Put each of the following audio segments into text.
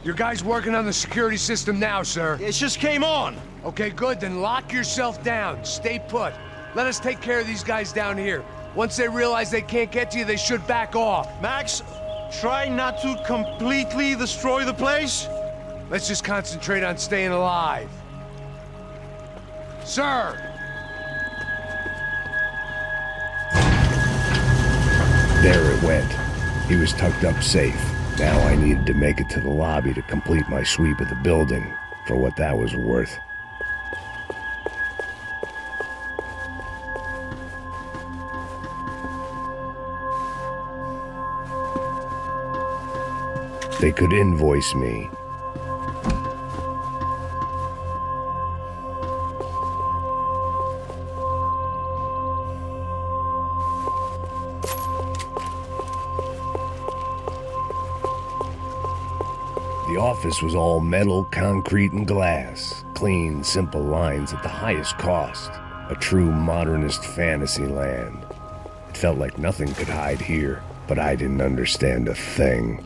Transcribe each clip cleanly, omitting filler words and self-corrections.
Your guy's working on the security system now, sir. It just came on! Okay, good, then lock yourself down. Stay put. Let us take care of these guys down here. Once they realize they can't get to you, they should back off. Max, try not to completely destroy the place. Let's just concentrate on staying alive. Sir! There it went. He was tucked up safe. Now I needed to make it to the lobby to complete my sweep of the building, for what that was worth. They could invoice me. The office was all metal, concrete, and glass. Clean, simple lines at the highest cost. A true modernist fantasy land. It felt like nothing could hide here, but I didn't understand a thing.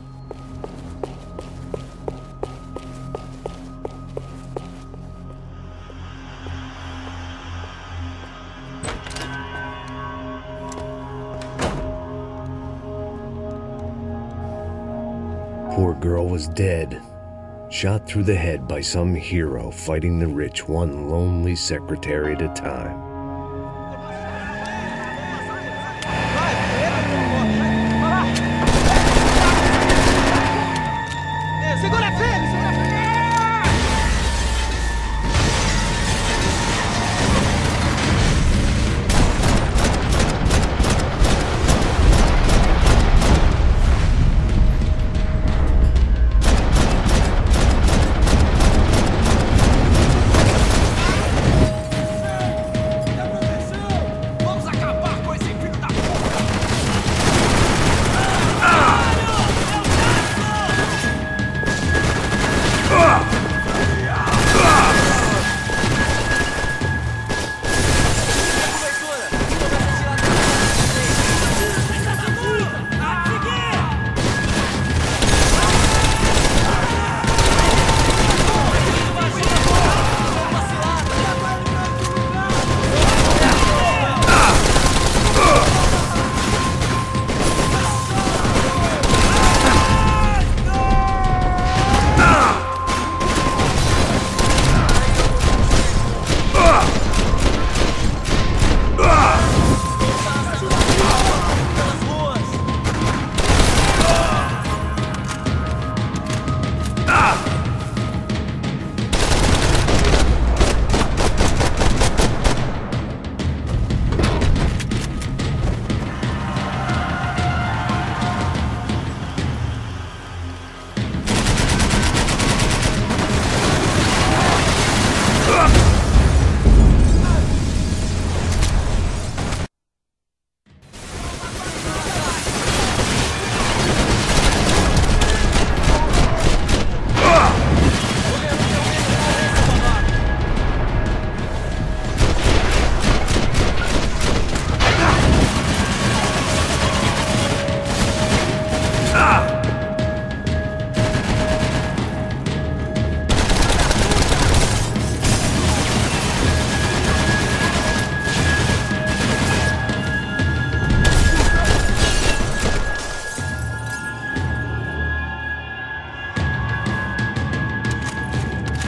Poor girl was dead, shot through the head by some hero fighting the rich one lonely secretary at a time.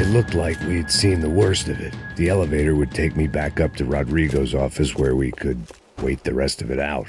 It looked like we'd seen the worst of it. The elevator would take me back up to Rodrigo's office where we could wait the rest of it out.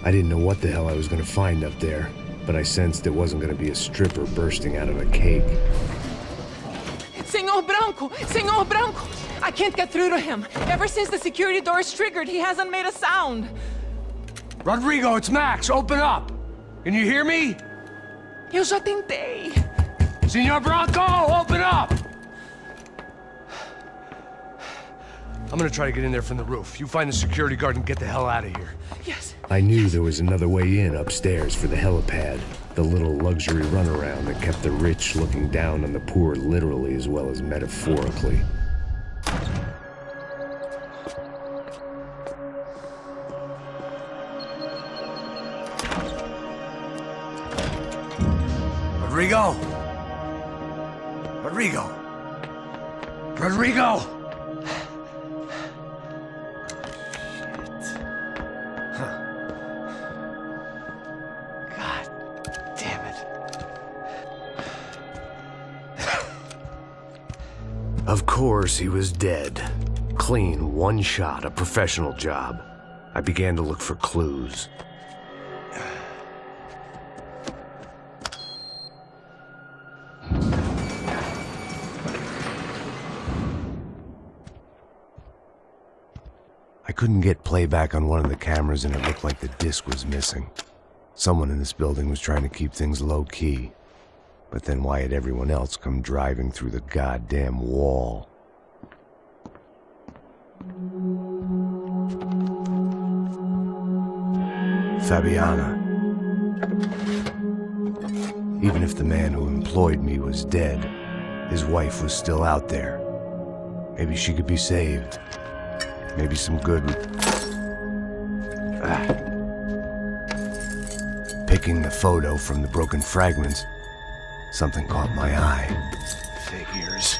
I didn't know what the hell I was going to find up there, but I sensed it wasn't going to be a stripper bursting out of a cake. It's Senor Branco! I can't get through to him. Ever since the security door is triggered, he hasn't made a sound. Rodrigo, it's Max. Open up. Can you hear me? Eu já tentei. Senor Branco, open up! I'm gonna try to get in there from the roof. You find the security guard and get the hell out of here. Yes. I knew there was another way in upstairs for the helipad, the little luxury runaround that kept the rich looking down on the poor literally as well as metaphorically. Rodrigo! Rodrigo! Rodrigo! Of course, he was dead. Clean, one shot, a professional job. I began to look for clues. I couldn't get playback on one of the cameras and it looked like the disc was missing. Someone in this building was trying to keep things low-key. But then why had everyone else come driving through the goddamn wall? Fabiana. Even if the man who employed me was dead, his wife was still out there. Maybe she could be saved. Maybe some good would... Picking the photo from the broken fragments, something caught my eye. Figures.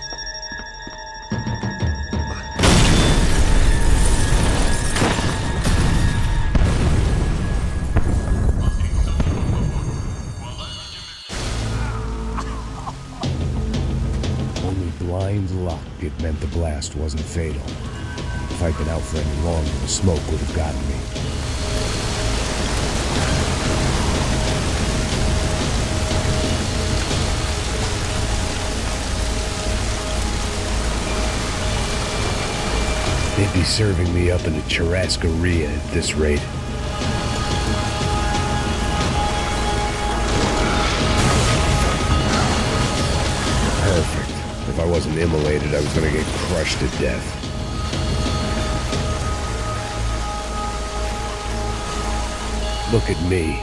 Only blind luck it meant the blast wasn't fatal. If I'd been out for any longer, the smoke would have gotten me. They'd be serving me up in a churrascaria at this rate. Perfect. If I wasn't immolated, I was gonna get crushed to death. Look at me.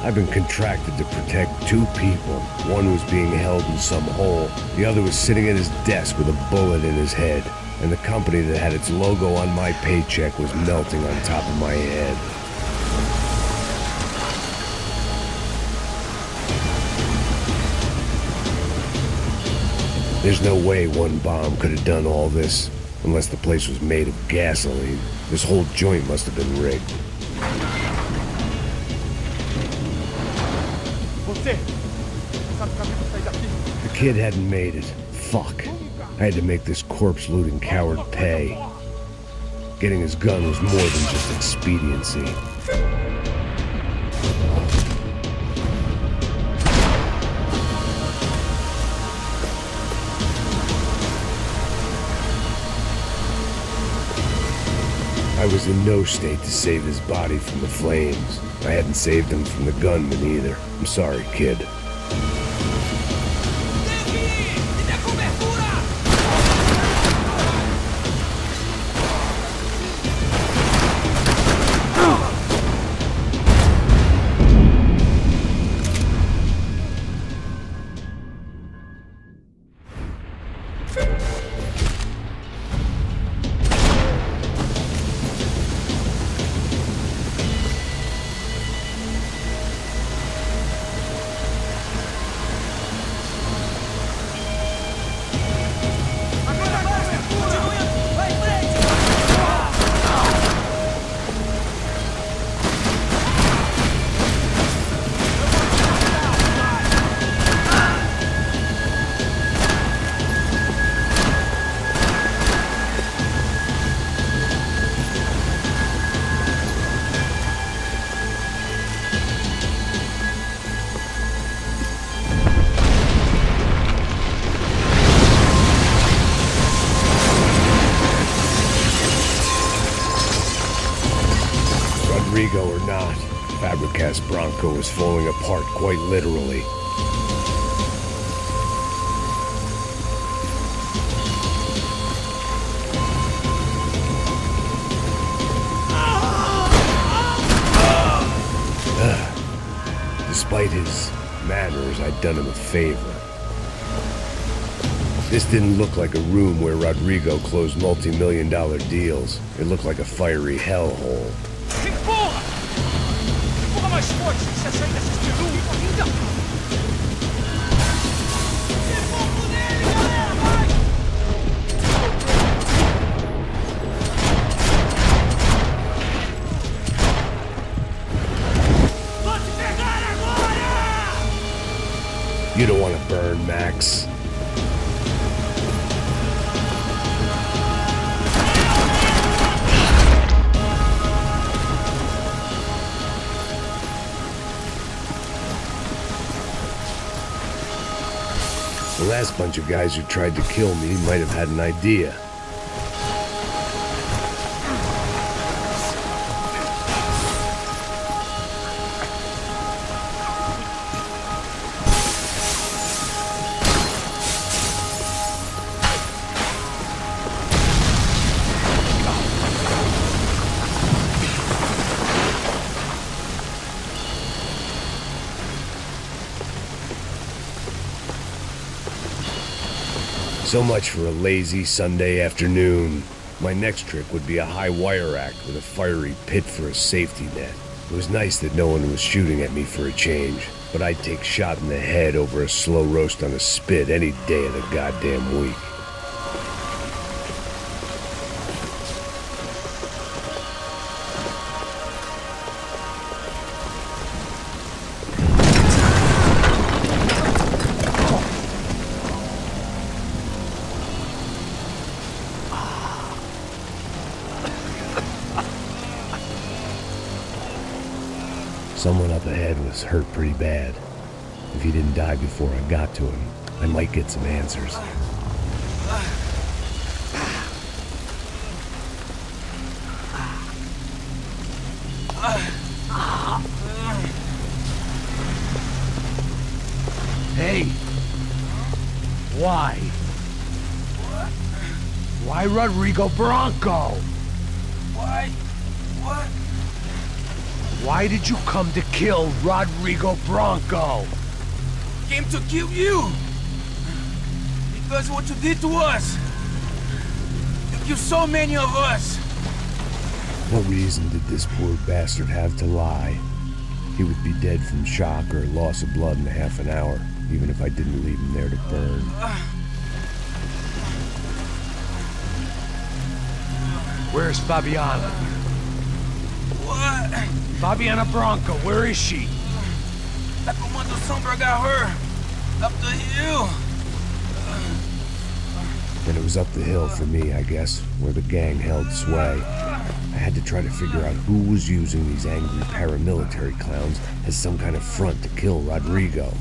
I've been contracted to protect two people. One was being held in some hole. The other was sitting at his desk with a bullet in his head. And the company that had its logo on my paycheck was melting on top of my head. There's no way one bomb could have done all this, unless the place was made of gasoline. This whole joint must have been rigged. The kid hadn't made it. Fuck. I had to make this corpse-looting coward pay. Getting his gun was more than just expediency. I was in no state to save his body from the flames. I hadn't saved him from the gunman either. I'm sorry, kid. Fabricast Bronco was falling apart quite literally. Despite his manners, I'd done him a favor. This didn't look like a room where Rodrigo closed multi-million-dollar deals. It looked like a fiery hellhole. You don't want to burn, Max. The last bunch of guys who tried to kill me might have had an idea. So much for a lazy Sunday afternoon. My next trick would be a high wire act with a fiery pit for a safety net. It was nice that no one was shooting at me for a change, but I'd take shot in the head over a slow roast on a spit any day of the goddamn week. Someone up ahead was hurt pretty bad. If he didn't die before I got to him, I might get some answers. Hey! Why? Why Rodrigo Bronco? Why? What? Why did you come to kill Rodrigo Bronco? Came to kill you! Because what you did to us! You killed so many of us! What reason did this poor bastard have to lie? He would be dead from shock or loss of blood in a half an hour, even if I didn't leave him there to burn. Where's Fabiana? What? Fabiana Bronco, where is she? La Comando Sombra got her! Up the hill! And it was up the hill for me, I guess, where the gang held sway. I had to try to figure out who was using these angry paramilitary clowns as some kind of front to kill Rodrigo.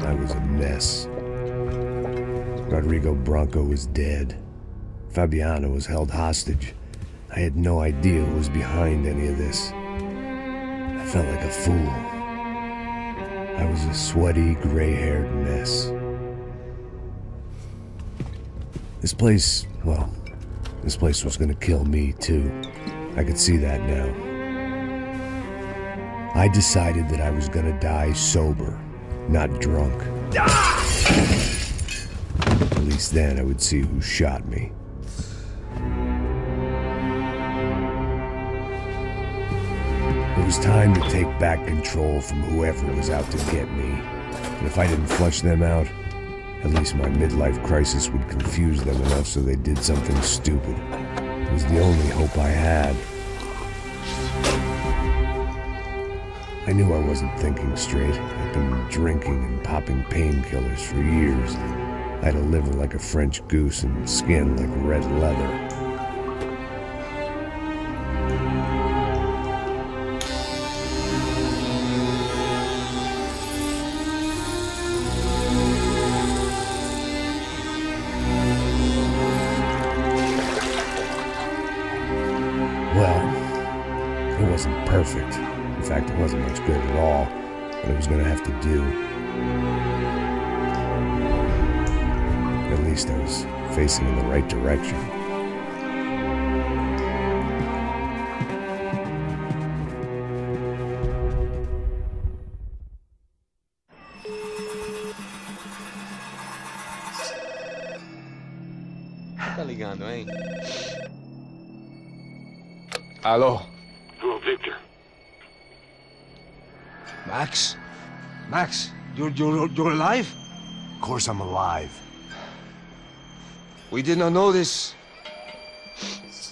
I was a mess. Rodrigo Bronco was dead. Fabiana was held hostage. I had no idea who was behind any of this. I felt like a fool. I was a sweaty, gray-haired mess. This place, well, this place was gonna kill me too. I could see that now. I decided that I was gonna die sober, not drunk. At least then I would see who shot me. It was time to take back control from whoever was out to get me. And if I didn't flush them out, at least my midlife crisis would confuse them enough so they did something stupid. It was the only hope I had. I knew I wasn't thinking straight. I'd been drinking and popping painkillers for years. I had a liver like a French goose and skin like red leather. It wasn't perfect. In fact, it wasn't much good at all, but it was going to have to do. At least I was facing in the right direction. Tá ligando, hein? Alô? Hello, Victor. Max? Max, you're alive? Of course I'm alive. We did not know this.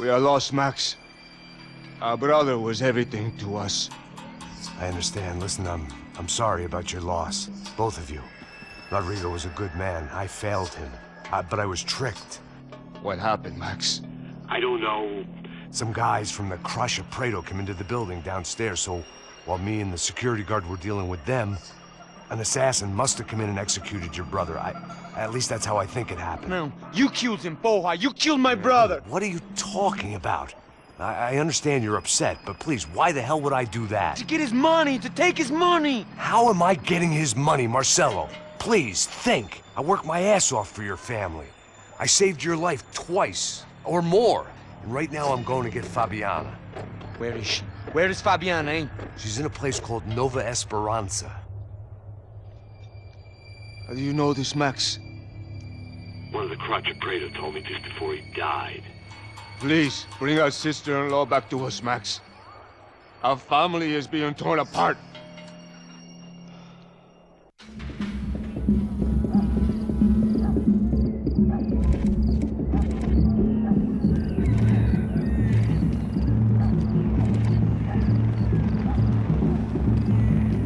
We are lost, Max. Our brother was everything to us. I understand. Listen, I'm sorry about your loss. Both of you. Rodrigo was a good man. I failed him. But I was tricked. What happened, Max? I don't know. Some guys from the Crush of Prado came into the building downstairs, so while me and the security guard were dealing with them, an assassin must have come in and executed your brother. At least that's how I think it happened. No, you killed him, Porra. You killed my brother. What are you talking about? I understand you're upset, but please, why the hell would I do that? To get his money, to take his money. How am I getting his money, Marcelo? Please, think. I worked my ass off for your family. I saved your life twice, or more. And right now I'm going to get Fabiana. Where is she? Where is Fabiana, eh? She's in a place called Nova Esperanza. How do you know this, Max? One of the Crotch of Prado told me just before he died. Please, bring our sister-in-law back to us, Max. Our family is being torn apart.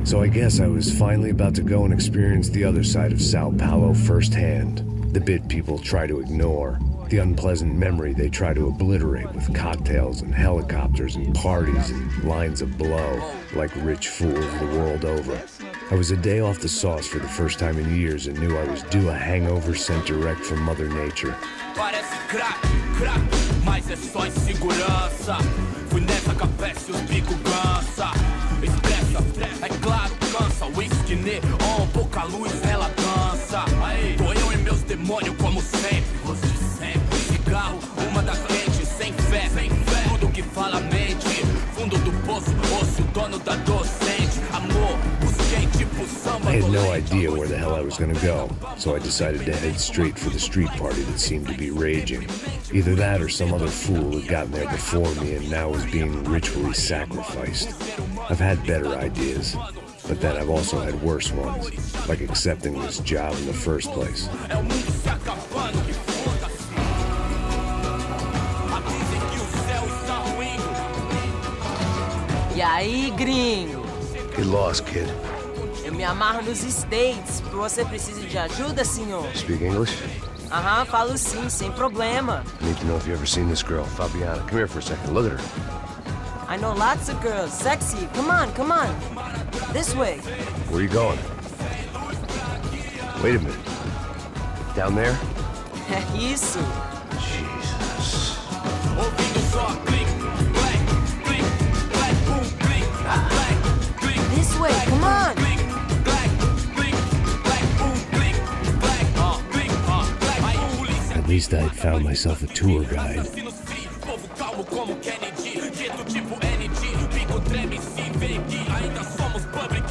So I guess I was finally about to go and experience the other side of Sao Paulo firsthand. The bit people try to ignore. The unpleasant memory they try to obliterate with cocktails and helicopters and parties and lines of blow, like rich fools the world over. I was a day off the sauce for the first time in years and knew I was due a hangover sent direct from Mother Nature. Parece crack, mas é só insegurança. Fui nessa capeste, os bico cansa. Expressa, é claro, cansa. Whisky, neon, pouca luz, ela dança. Aí, tô eu e meus demônios como sempre. Gosto de sempre. Cigarro, uma das quentes, sem fé. Tudo que fala mente. Fundo do poço, osso, dono da docente. Amor, busquei tipo samba. I had no idea where the hell I was gonna go, so I decided to head straight for the street party that seemed to be raging. Either that or some other fool had gotten there before me and now was being ritually sacrificed. I've had better ideas, but then I've also had worse ones, like accepting this job in the first place. E aí, gringo? Get lost, kid. Eu me amarro nos States. Você precisa de ajuda, senhor? Speak English? Aham, falo sim, sem problema. I need to know if you've ever seen this girl, Fabiana. Come here for a second. Look at her. I know lots of girls. Sexy. Come on, come on. This way. Where are you going? Wait a minute. Down there? Isso. Jesus. This way, come on. At least I'd found myself a tour guide. Tipo ND, pico treme, se vê que ainda somos public